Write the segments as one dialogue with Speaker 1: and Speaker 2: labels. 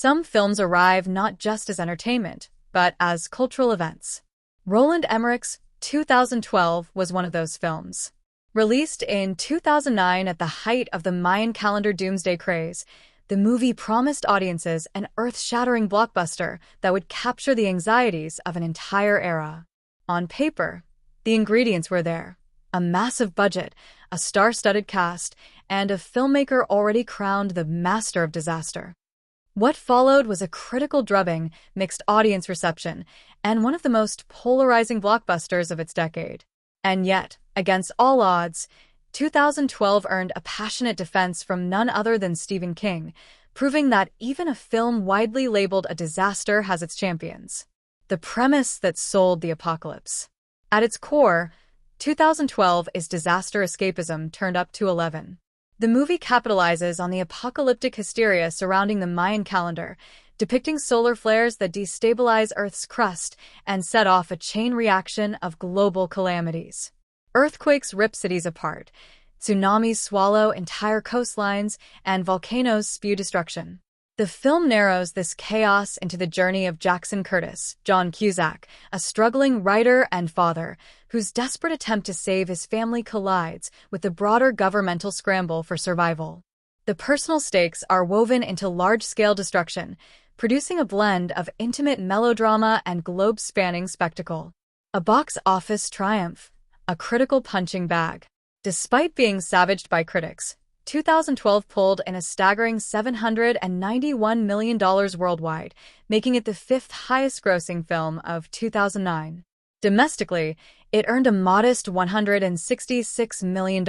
Speaker 1: Some films arrive not just as entertainment, but as cultural events. Roland Emmerich's 2012 was one of those films. Released in 2009 at the height of the Mayan calendar doomsday craze, the movie promised audiences an earth-shattering blockbuster that would capture the anxieties of an entire era. On paper, the ingredients were there: a massive budget, a star-studded cast, and a filmmaker already crowned the master of disaster. What followed was a critical drubbing, mixed audience reception, and one of the most polarizing blockbusters of its decade. And yet, against all odds, 2012 earned a passionate defense from none other than Stephen King, proving that even a film widely labeled a disaster has its champions. The premise that sold the apocalypse. At its core, 2012 is disaster escapism turned up to 11. The movie capitalizes on the apocalyptic hysteria surrounding the Mayan calendar, depicting solar flares that destabilize Earth's crust and set off a chain reaction of global calamities. Earthquakes rip cities apart, tsunamis swallow entire coastlines, and volcanoes spew destruction. The film narrows this chaos into the journey of Jackson Curtis, John Cusack, a struggling writer and father, whose desperate attempt to save his family collides with the broader governmental scramble for survival. The personal stakes are woven into large-scale destruction, producing a blend of intimate melodrama and globe-spanning spectacle. A box office triumph, a critical punching bag. Despite being savaged by critics, 2012 pulled in a staggering $791 million worldwide, making it the fifth highest-grossing film of 2009. Domestically, it earned a modest $166 million,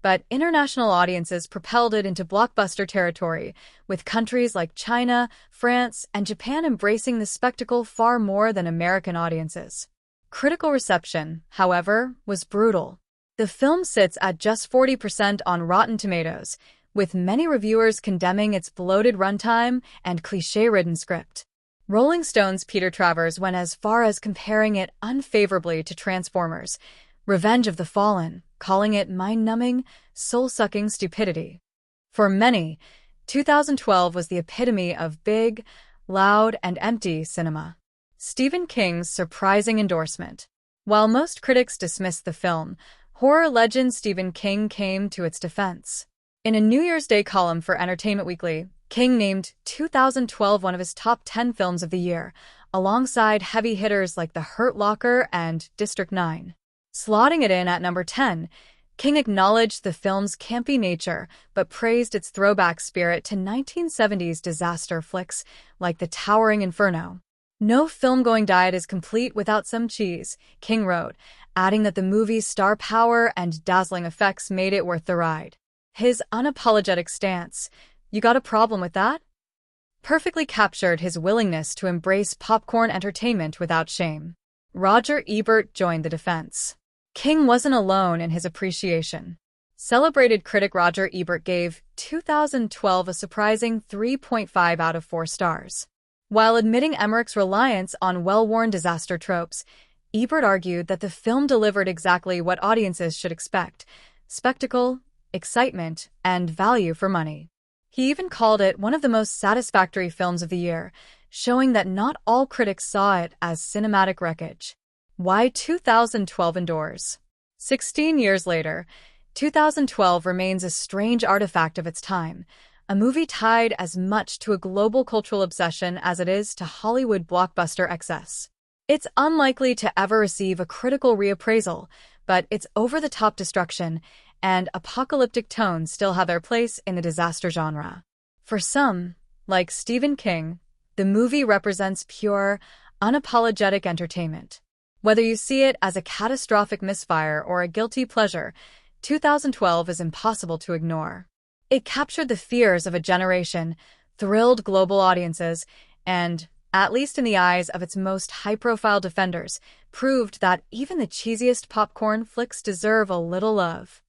Speaker 1: but international audiences propelled it into blockbuster territory, with countries like China, France, and Japan embracing the spectacle far more than American audiences. Critical reception, however, was brutal. The film sits at just 40% on Rotten Tomatoes, with many reviewers condemning its bloated runtime and cliché-ridden script. Rolling Stone's Peter Travers went as far as comparing it unfavorably to Transformers: Revenge of the Fallen, calling it mind-numbing, soul-sucking stupidity. For many, 2012 was the epitome of big, loud, and empty cinema. Stephen King's surprising endorsement. While most critics dismissed the film, horror legend Stephen King came to its defense. In a New Year's Day column for Entertainment Weekly, King named 2012 one of his top 10 films of the year, alongside heavy hitters like The Hurt Locker and District 9. Slotting it in at number 10, King acknowledged the film's campy nature, but praised its throwback spirit to 1970s disaster flicks like The Towering Inferno. "No film-going diet is complete without some cheese," King wrote, adding that the movie's star power and dazzling effects made it worth the ride. His unapologetic stance, "You got a problem with that?" perfectly captured his willingness to embrace popcorn entertainment without shame. Roger Ebert joined the defense. King wasn't alone in his appreciation. Celebrated critic Roger Ebert gave 2012 a surprising 3.5 out of 4 stars. While admitting Emmerich's reliance on well-worn disaster tropes, Ebert argued that the film delivered exactly what audiences should expect: spectacle, excitement, and value for money. He even called it one of the most satisfactory films of the year, showing that not all critics saw it as cinematic wreckage. Why 2012 endures? 16 years later, 2012 remains a strange artifact of its time, a movie tied as much to a global cultural obsession as it is to Hollywood blockbuster excess. It's unlikely to ever receive a critical reappraisal, but its over-the-top destruction and apocalyptic tones still have their place in the disaster genre. For some, like Stephen King, the movie represents pure, unapologetic entertainment. Whether you see it as a catastrophic misfire or a guilty pleasure, 2012 is impossible to ignore. It captured the fears of a generation, thrilled global audiences, and, at least in the eyes of its most high-profile defenders, proved that even the cheesiest popcorn flicks deserve a little love.